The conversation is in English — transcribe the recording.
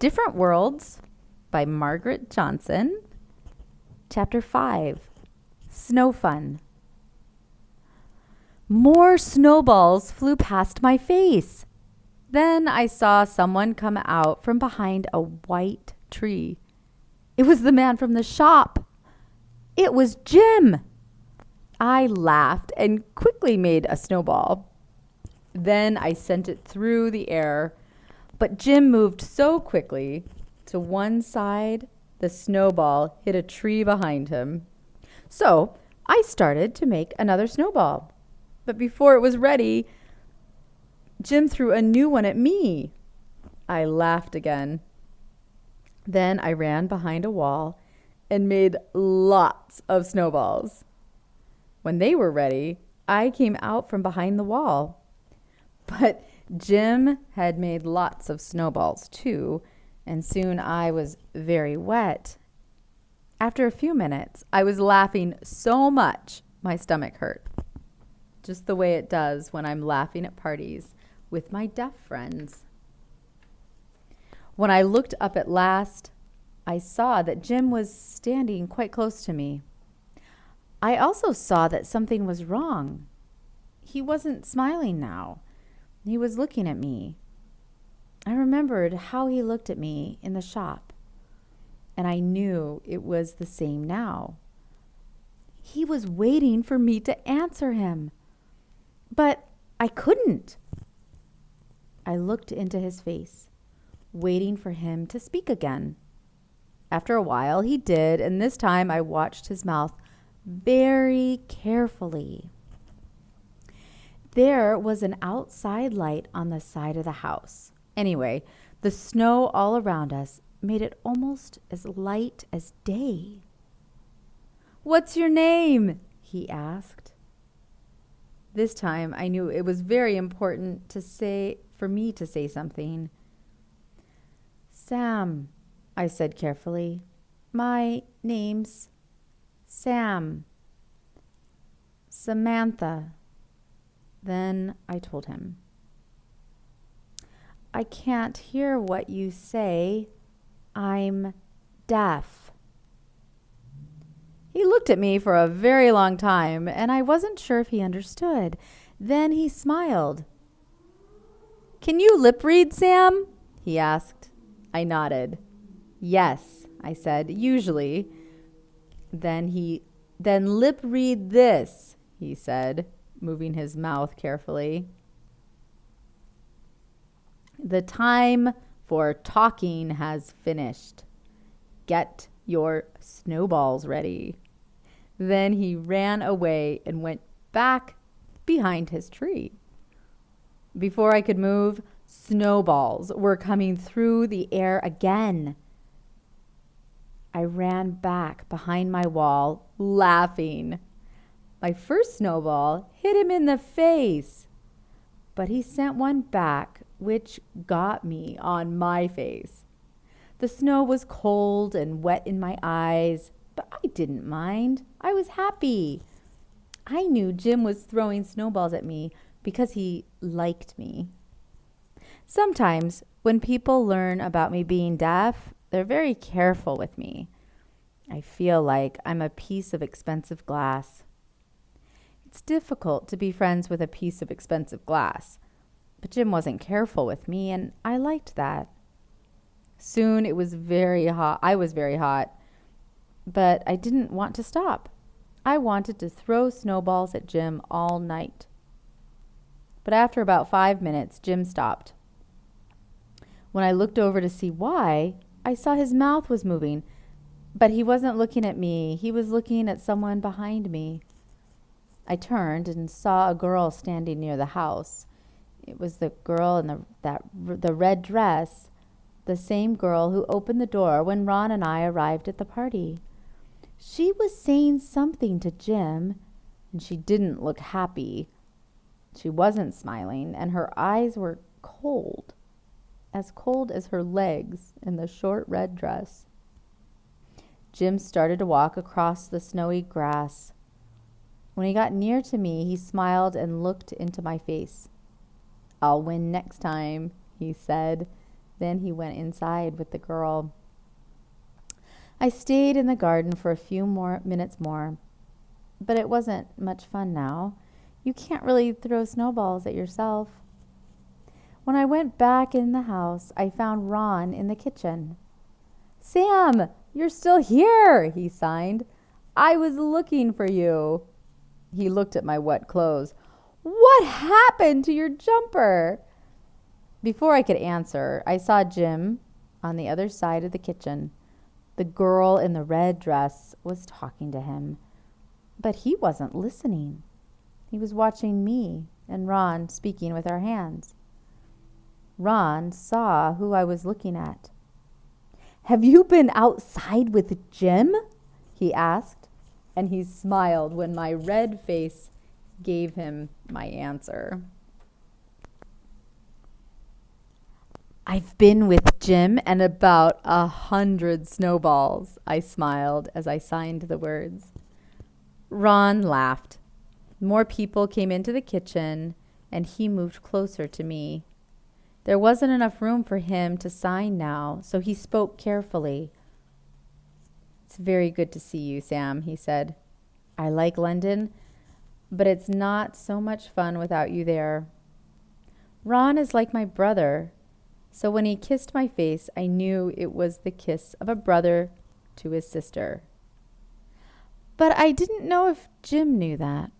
Different Worlds by Margaret Johnson. Chapter 5, Snow Fun. More snowballs flew past my face. Then I saw someone come out from behind a white tree. It was the man from the shop. It was Jim. I laughed and quickly made a snowball. Then I sent it through the air, but Jim moved so quickly to one side, the snowball hit a tree behind him. So I started to make another snowball. But before it was ready, Jim threw a new one at me. I laughed again. Then I ran behind a wall and made lots of snowballs. When they were ready, I came out from behind the wall. But Jim had made lots of snowballs too, and soon I was very wet. After a few minutes, I was laughing so much my stomach hurt. Just the way it does when I'm laughing at parties with my deaf friends. When I looked up at last, I saw that Jim was standing quite close to me. I also saw that something was wrong. He wasn't smiling now. He was looking at me. I remembered how he looked at me in the shop, and I knew it was the same now. He was waiting for me to answer him, but I couldn't. I looked into his face, waiting for him to speak again. After a while, he did, and this time I watched his mouth very carefully. There was an outside light on the side of the house. Anyway, the snow all around us made it almost as light as day. "What's your name?" he asked. This time I knew it was very important for me to say something. "Sam," I said carefully. "My name's Sam. Samantha." Then I told him. "I can't hear what you say. I'm deaf." He looked at me for a very long time, and I wasn't sure if he understood. Then he smiled. "Can you lip read, Sam?" he asked. I nodded. "Yes," I said, "usually." Then lip read this, he said, moving his mouth carefully. "The time for talking has finished. Get your snowballs ready." Then he ran away and went back behind his tree. Before I could move, snowballs were coming through the air again. I ran back behind my wall, laughing. My first snowball hit him in the face, but he sent one back, which got me on my face. The snow was cold and wet in my eyes, but I didn't mind. I was happy. I knew Jim was throwing snowballs at me because he liked me. Sometimes when people learn about me being deaf, they're very careful with me. I feel like I'm a piece of expensive glass. It's difficult to be friends with a piece of expensive glass, but Jim wasn't careful with me, and I liked that. Soon it was very hot. I was very hot, but I didn't want to stop. I wanted to throw snowballs at Jim all night. But after about 5 minutes, Jim stopped. When I looked over to see why, I saw his mouth was moving, but he wasn't looking at me. He was looking at someone behind me. I turned and saw a girl standing near the house. It was the girl in the red dress, the same girl who opened the door when Ron and I arrived at the party. She was saying something to Jim, and she didn't look happy. She wasn't smiling, and her eyes were cold as her legs in the short red dress. Jim started to walk across the snowy grass. When he got near to me, he smiled and looked into my face. "I'll win next time," he said. Then he went inside with the girl. I stayed in the garden for a few more minutes more, but it wasn't much fun now. You can't really throw snowballs at yourself. When I went back in the house, I found Ron in the kitchen. Sam, you're still here, he signed. I was looking for you. He looked at my wet clothes. What happened to your jumper? Before I could answer, I saw Jim on the other side of the kitchen. The girl in the red dress was talking to him, but he wasn't listening. He was watching me and Ron speaking with our hands. Ron saw who I was looking at. Have you been outside with Jim? He asked, and he smiled when my red face gave him my answer. I've been with Jim and about 100 snowballs, I smiled as I signed the words. Ron laughed. More people came into the kitchen, and he moved closer to me. There wasn't enough room for him to sign now, so he spoke carefully. It's very good to see you, Sam, he said. I like London, but it's not so much fun without you there. Ron is like my brother, so when he kissed my face, I knew it was the kiss of a brother to his sister. But I didn't know if Jim knew that.